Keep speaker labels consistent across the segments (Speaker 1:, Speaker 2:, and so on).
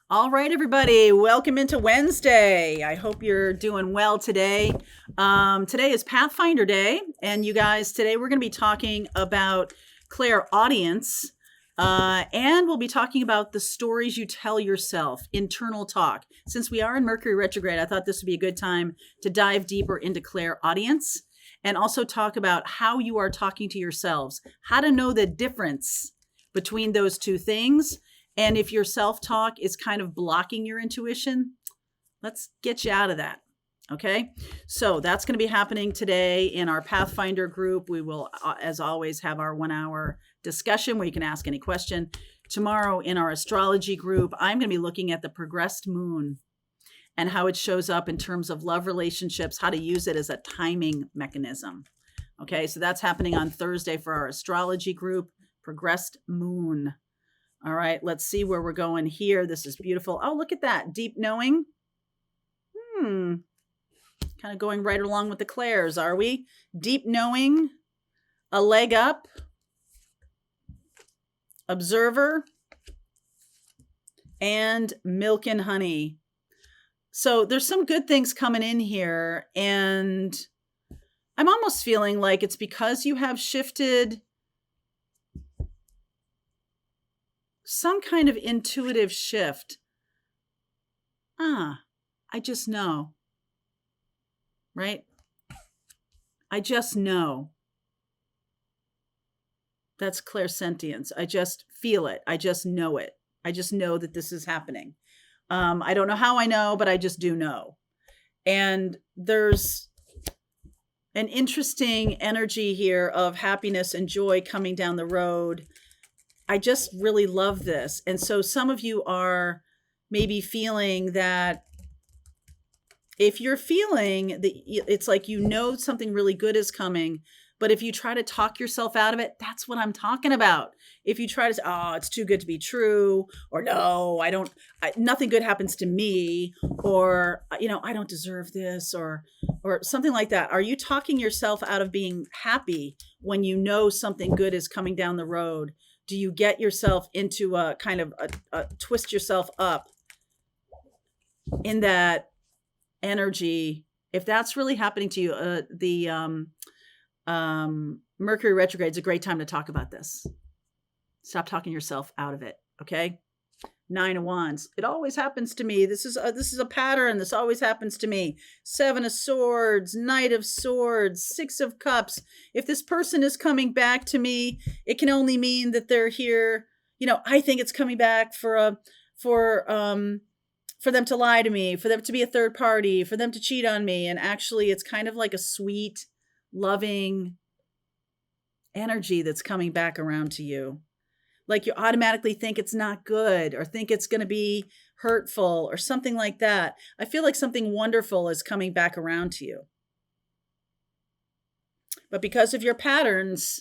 Speaker 1: All right, everybody, welcome into Wednesday. I hope you're doing well today. Today is Pathfinder Day, and you guys, today we're going to be talking about clairaudience, and we'll be talking about the stories you tell yourself, internal talk. Since we are in Mercury retrograde, I thought this would be a good time to dive deeper into clairaudience and also talk about how you are talking to yourselves, how to know the difference between those two things. And if your self-talk is kind of blocking your intuition, let's get you out of that. Okay. So that's going to be happening today in our Pathfinder group. We will, as always, have our 1 hour discussion where you can ask any question. Tomorrow in our astrology group, I'm going to be looking at the progressed moon and how it shows up in terms of love relationships, how to use it as a timing mechanism. Okay. So that's happening on Thursday for our astrology group, progressed moon. All right, let's see where we're going here. This is beautiful. Oh, look at that. Deep knowing. Kind of going right along with the clairs, are we? Deep knowing, a leg up, observer, and milk and honey. So there's some good things coming in here. And I'm almost feeling like it's because you have shifted some kind of intuitive shift. I just know. Right? I just know. That's clairsentience. I just feel it. I just know it. I just know that this is happening. I don't know how I know, but I just do know. And there's an interesting energy here of happiness and joy coming down the road. I just really love this. And so some of you are maybe feeling that if you're feeling that it's like you know something really good is coming, but if you try to talk yourself out of it, that's what I'm talking about. If you try to say, oh, it's too good to be true, or no, nothing good happens to me, or, I don't deserve this, or something like that. Are you talking yourself out of being happy when you know something good is coming down the road? Do you get yourself into a kind of a twist yourself up in that energy? If that's really happening to you, the Mercury retrograde is a great time to talk about this. Stop talking yourself out of it. Okay. 9 of Wands. It always happens to me. This is a pattern. This always happens to me. 7 of Swords, Knight of Swords, 6 of Cups. If this person is coming back to me, it can only mean that they're here. I think it's coming back for them to lie to me, for them to be a third party, for them to cheat on me. And actually, it's kind of like a sweet, loving energy that's coming back around to you. Like you automatically think it's not good or think it's going to be hurtful or something like that. I feel like something wonderful is coming back around to you. But because of your patterns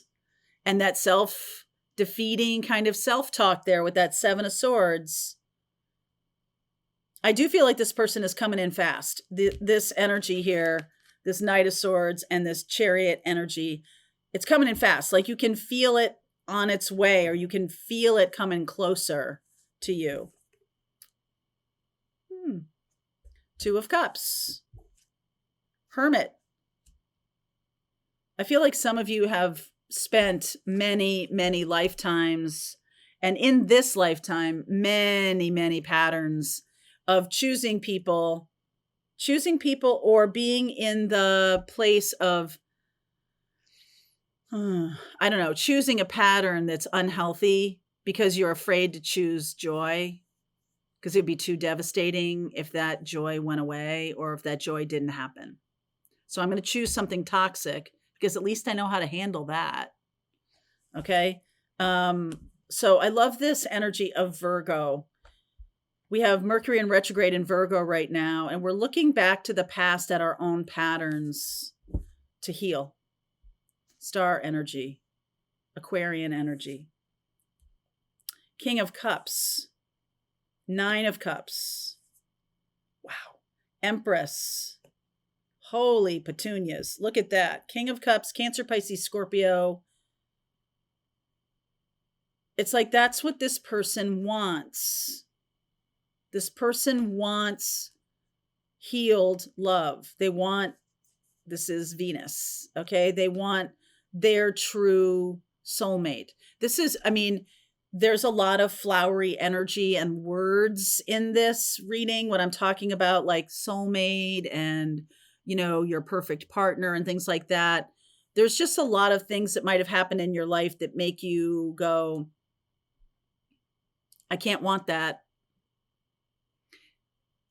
Speaker 1: and that self-defeating kind of self-talk there with that 7 of Swords, I do feel like this person is coming in fast. This energy here, this Knight of Swords and this Chariot energy, it's coming in fast. Like you can feel it on its way, or you can feel it coming closer to you. 2 of Cups. Hermit. I feel like some of you have spent many, many lifetimes, and in this lifetime, many, many patterns of choosing people or being in the place of, I don't know, choosing a pattern that's unhealthy because you're afraid to choose joy, because it'd be too devastating if that joy went away or if that joy didn't happen. So I'm going to choose something toxic because at least I know how to handle that. Okay. So I love this energy of Virgo. We have Mercury in retrograde in Virgo right now, and we're looking back to the past at our own patterns to heal. Star energy, Aquarian energy. King of Cups, 9 of Cups. Wow. Empress. Holy petunias. Look at that. King of Cups, Cancer, Pisces, Scorpio. It's like that's what this person wants. This person wants healed love. This is Venus, okay? They want their true soulmate. There's a lot of flowery energy and words in this reading when I'm talking about like soulmate and, your perfect partner and things like that. There's just a lot of things that might have happened in your life that make you go, I can't want that.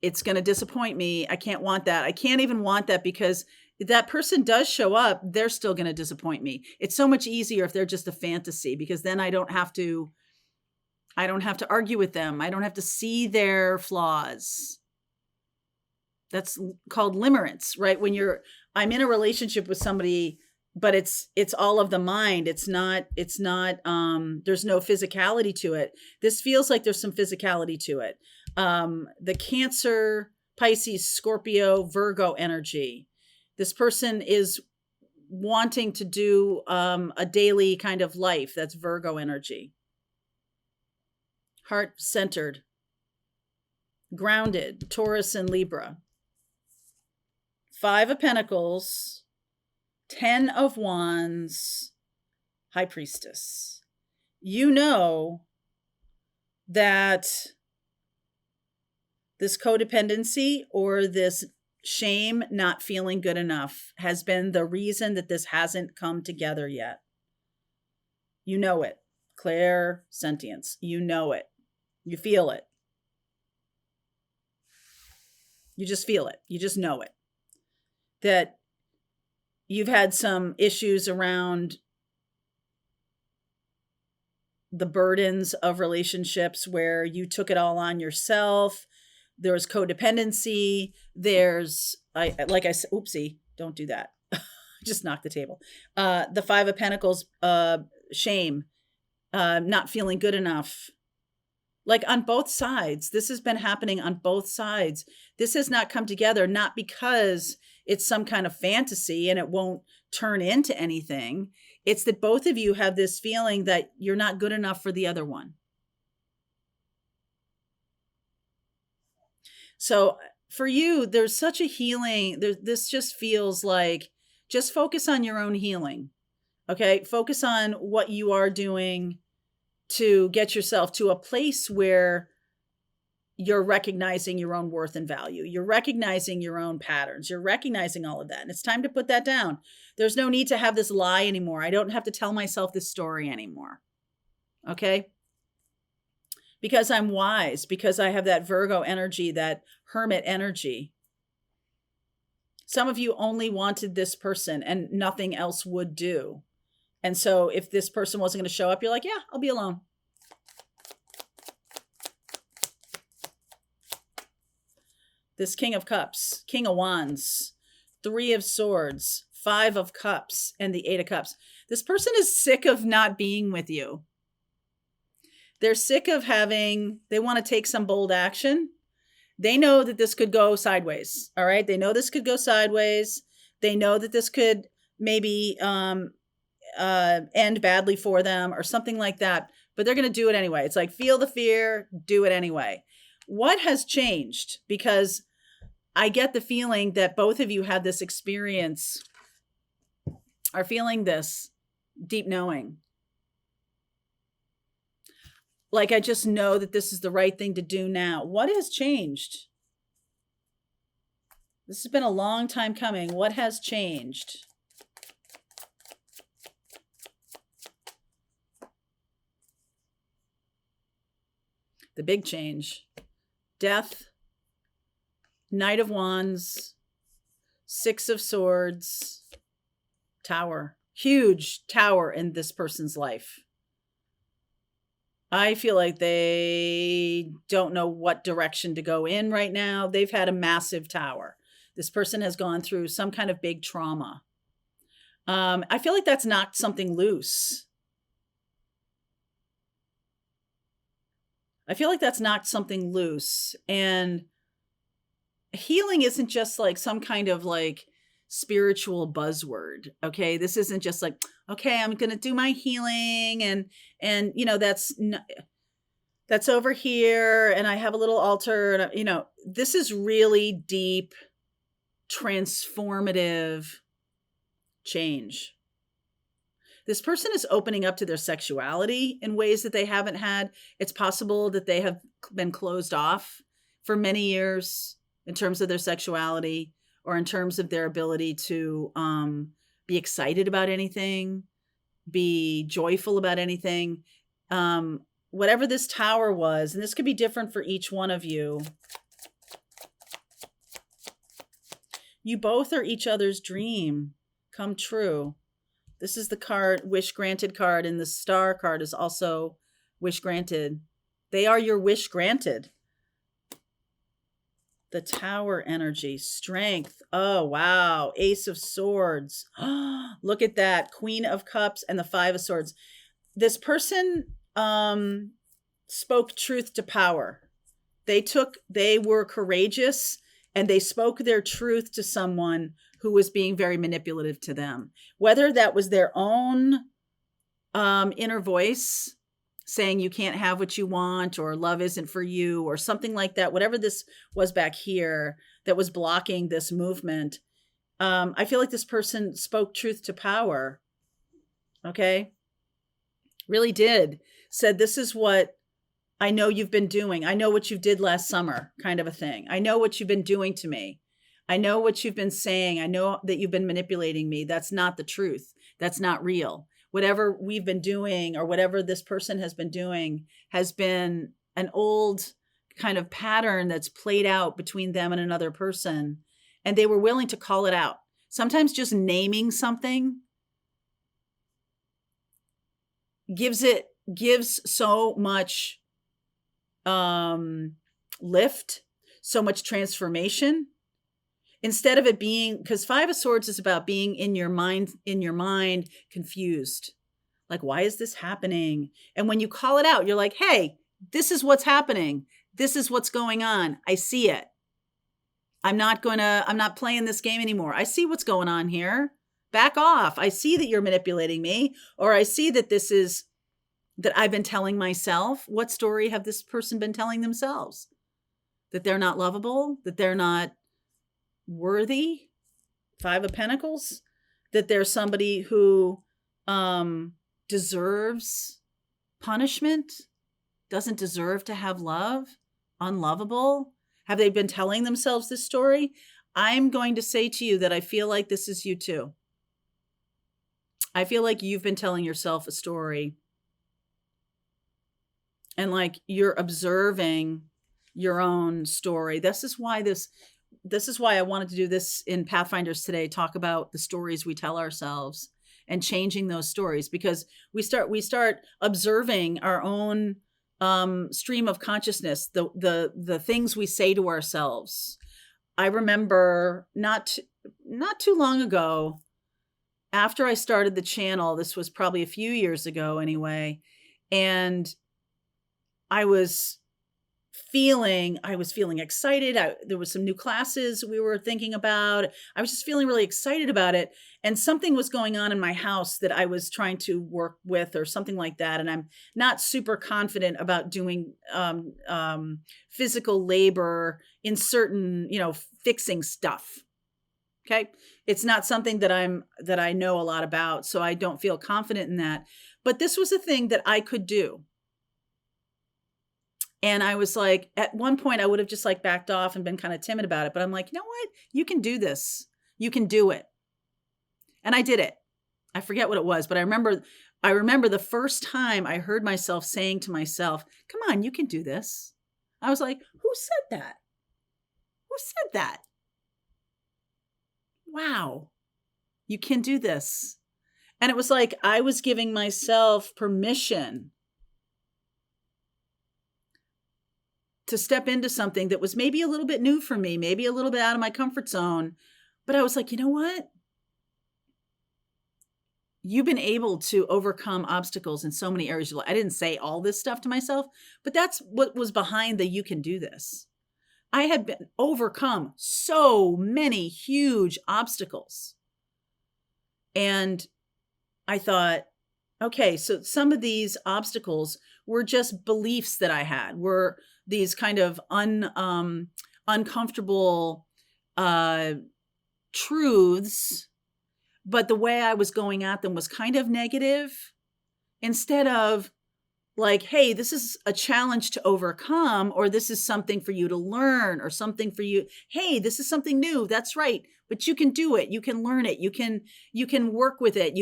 Speaker 1: It's going to disappoint me. I can't want that. I can't even want that because if that person does show up, they're still going to disappoint me. It's so much easier if they're just a fantasy, because then I don't have to argue with them. I don't have to see their flaws. That's called limerence, right? When I'm in a relationship with somebody, but it's all of the mind. It's not, there's no physicality to it. This feels like there's some physicality to it. The Cancer, Pisces, Scorpio, Virgo energy. This person is wanting to do a daily kind of life. That's Virgo energy. Heart-centered, grounded, Taurus and Libra. 5 of Pentacles, 10 of Wands, High Priestess. You know that this codependency or this shame, not feeling good enough, has been the reason that this hasn't come together yet. You know it. Clairaudience. You know it. You feel it. You just feel it. You just know it. That you've had some issues around the burdens of relationships where you took it all on yourself. There's codependency. There's, like I said, oopsie, don't do that. Just knock the table. The 5 of Pentacles, shame, not feeling good enough. Like on both sides, this has been happening on both sides. This has not come together, not because it's some kind of fantasy and it won't turn into anything. It's that both of you have this feeling that you're not good enough for the other one. So for you, there's such a healing. This just feels like, just focus on your own healing. Okay. Focus on what you are doing to get yourself to a place where you're recognizing your own worth and value. You're recognizing your own patterns. You're recognizing all of that. And it's time to put that down. There's no need to have this lie anymore. I don't have to tell myself this story anymore. Okay? Because I'm wise, because I have that Virgo energy, that hermit energy. Some of you only wanted this person and nothing else would do. And so if this person wasn't going to show up, you're like, yeah, I'll be alone. This King of Cups, King of Wands, 3 of Swords, 5 of Cups, and the 8 of Cups. This person is sick of not being with you. They're sick of they want to take some bold action. They know that this could go sideways. All right. They know this could go sideways. They know that this could maybe end badly for them or something like that, but they're going to do it anyway. It's like, feel the fear, do it anyway. What has changed? Because I get the feeling that both of you had this experience, are feeling this deep knowing. Like, I just know that this is the right thing to do now. What has changed? This has been a long time coming. What has changed? The big change. Death, Knight of Wands, 6 of Swords, Tower. Huge tower in this person's life. I feel like they don't know what direction to go in right now. They've had a massive tower. This person has gone through some kind of big trauma. I feel like that's knocked something loose. I feel like that's knocked something loose. And healing isn't just like some kind of like spiritual buzzword. Okay. This isn't just like, okay, I'm going to do my healing. And, you know, that's over here, and I have a little altar, and this is really deep, transformative change. This person is opening up to their sexuality in ways that they haven't had. It's possible that they have been closed off for many years in terms of their sexuality, or in terms of their ability to be excited about anything, be joyful about anything. Whatever this tower was, and this could be different for each one of you. You both are each other's dream come true. This is the card, wish granted card, and the star card is also wish granted. They are your wish granted. The tower energy, strength. Oh, wow. Ace of Swords. Look at that. Queen of Cups and the Five of Swords. This person spoke truth to power. They were courageous, and they spoke their truth to someone who was being very manipulative to them. Whether that was their own inner voice saying you can't have what you want, or love isn't for you, or something like that, whatever this was back here that was blocking this movement, I feel like this person spoke truth to power. Okay? Really did. Said, this is what I know you've been doing. I know what you did last summer, kind of a thing. I know what you've been doing to me. I know what you've been saying. I know that you've been manipulating me. That's not the truth. That's not real. Whatever we've been doing, or whatever this person has been doing, has been an old kind of pattern that's played out between them and another person. And they were willing to call it out. Sometimes just naming something gives so much lift, so much transformation. Instead of it being, because Five of Swords is about being in your mind, confused. Like, why is this happening? And when you call it out, you're like, hey, this is what's happening. This is what's going on. I see it. I'm not playing this game anymore. I see what's going on here. Back off. I see that you're manipulating me, or I see that that I've been telling myself. What story have this person been telling themselves? That they're not lovable, that they're not worthy. Five of Pentacles. That there's somebody who deserves punishment, doesn't deserve to have love, unlovable. Have they been telling themselves this story? I'm going to say to you that I feel like this is you too. I feel like you've been telling yourself a story, and like you're observing your own story. This is why I wanted to do this in Pathfinders today, talk about the stories we tell ourselves and changing those stories, because we start observing our own stream of consciousness, the things we say to ourselves. I remember not too long ago, after I started the channel, this was probably a few years ago anyway, and I was feeling excited. There was some new classes we were thinking about. I was just feeling really excited about it. And something was going on in my house that I was trying to work with, or something like that. And I'm not super confident about doing physical labor in certain, fixing stuff. Okay. It's not something that I know a lot about. So I don't feel confident in that. But this was a thing that I could do. And I was like, at one point I would have just like backed off and been kind of timid about it. But I'm like, you know what? You can do this. You can do it. And I did it. I forget what it was, but I remember the first time I heard myself saying to myself, come on, you can do this. I was like, who said that? Who said that? Wow, you can do this. And it was like I was giving myself permission to step into something that was maybe a little bit new for me, maybe a little bit out of my comfort zone. But I was like, you know what? You've been able to overcome obstacles in so many areas. I didn't say all this stuff to myself, but that's what was behind the you can do this. I had been overcome so many huge obstacles. And I thought, okay, so some of these obstacles were just beliefs that I had, were these kind of uncomfortable uh, truths, but the way I was going at them was kind of negative instead of like, hey, this is a challenge to overcome, or this is something for you to learn, or something for you. Hey, this is something new. That's right. But you can do it. You can learn it. You can work with it.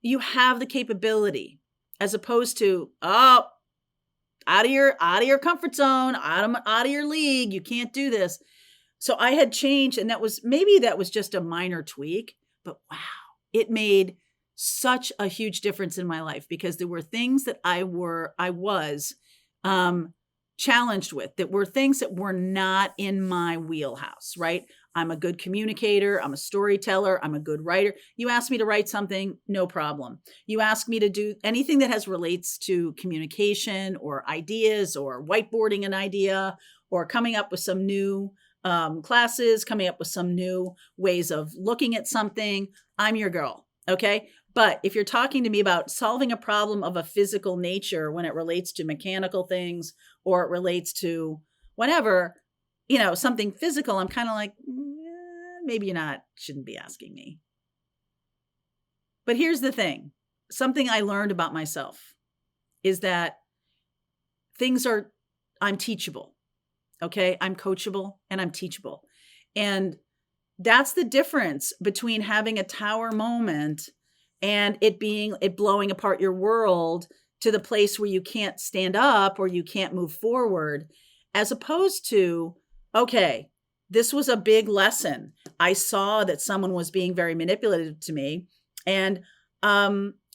Speaker 1: You have the capability, as opposed to, oh, out of your comfort zone, out of your league. You can't do this. So I had changed, and that was just a minor tweak, but wow, it made such a huge difference in my life, because there were things that I was challenged with, that were things that were not in my wheelhouse, right? I'm a good communicator. I'm a storyteller. I'm a good writer. You ask me to write something, no problem. You ask me to do anything that has relates to communication or ideas or whiteboarding an idea or coming up with some new classes, coming up with some new ways of looking at something, I'm your girl. Okay. But if you're talking to me about solving a problem of a physical nature when it relates to mechanical things, or it relates to whatever, something physical, I'm kind of like, maybe shouldn't be asking me. But here's the thing. Something I learned about myself is that I'm teachable. Okay. I'm coachable and I'm teachable. And that's the difference between having a tower moment and it blowing apart your world to the place where you can't stand up or you can't move forward, as opposed to, okay, this was a big lesson. I saw that someone was being very manipulative to me, and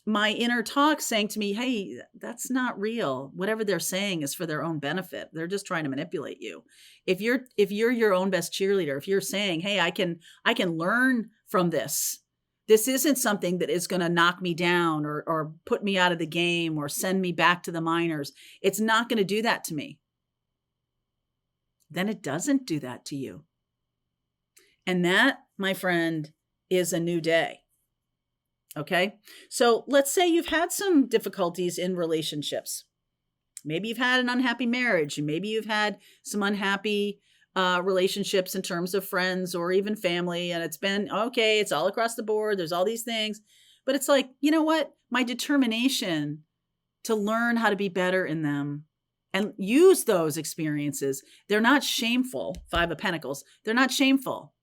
Speaker 1: my inner talk saying to me, hey, that's not real. Whatever they're saying is for their own benefit. They're just trying to manipulate you. If you're your own best cheerleader, if you're saying, hey, I can learn from this. This isn't something that is going to knock me down or put me out of the game or send me back to the minors. It's not going to do that to me. Then it doesn't do that to you. And that, my friend, is a new day. Okay. So let's say you've had some difficulties in relationships. Maybe you've had an unhappy marriage, and maybe you've had some unhappy relationships in terms of friends or even family. And it's been, okay, it's all across the board. There's all these things, but it's like, you know what? My determination to learn how to be better in them and use those experiences. They're not shameful. 5 of Pentacles. They're not shameful.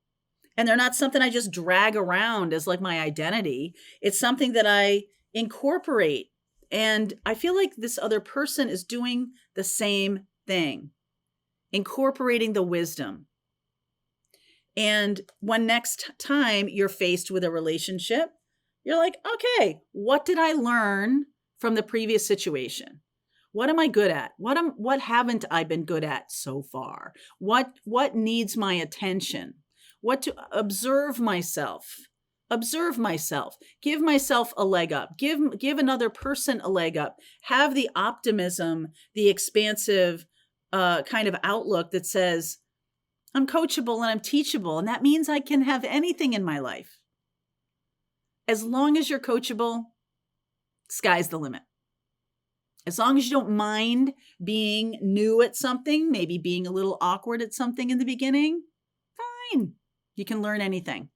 Speaker 1: And they're not something I just drag around as like my identity. It's something that I incorporate. And I feel like this other person is doing the same thing, incorporating the wisdom. And when next time you're faced with a relationship, you're like, okay, what did I learn from the previous situation? What am I good at? What haven't I been good at so far? What needs my attention? What to observe myself, give myself a leg up, give another person a leg up, have the optimism, the expansive kind of outlook that says, I'm coachable and I'm teachable. And that means I can have anything in my life. As long as you're coachable, sky's the limit. As long as you don't mind being new at something, maybe being a little awkward at something in the beginning, fine. You can learn anything.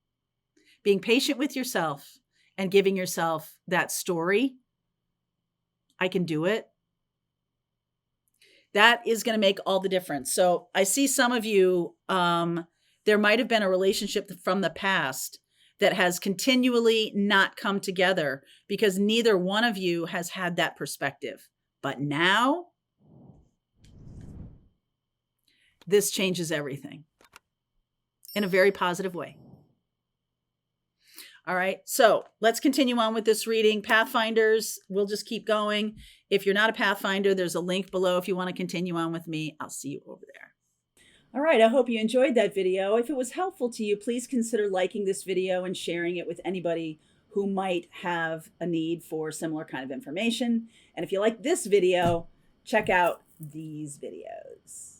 Speaker 1: Being patient with yourself and giving yourself that story, I can do it. That is going to make all the difference. So I see some of you, there might have been a relationship from the past that has continually not come together because neither one of you has had that perspective. But now, this changes everything in a very positive way. All right, so let's continue on with this reading. Pathfinders, we'll just keep going. If you're not a Pathfinder, there's a link below if you want to continue on with me. I'll see you over there. All right, I hope you enjoyed that video. If it was helpful to you, please consider liking this video and sharing it with anybody who might have a need for similar kind of information. And if you like this video, check out these videos.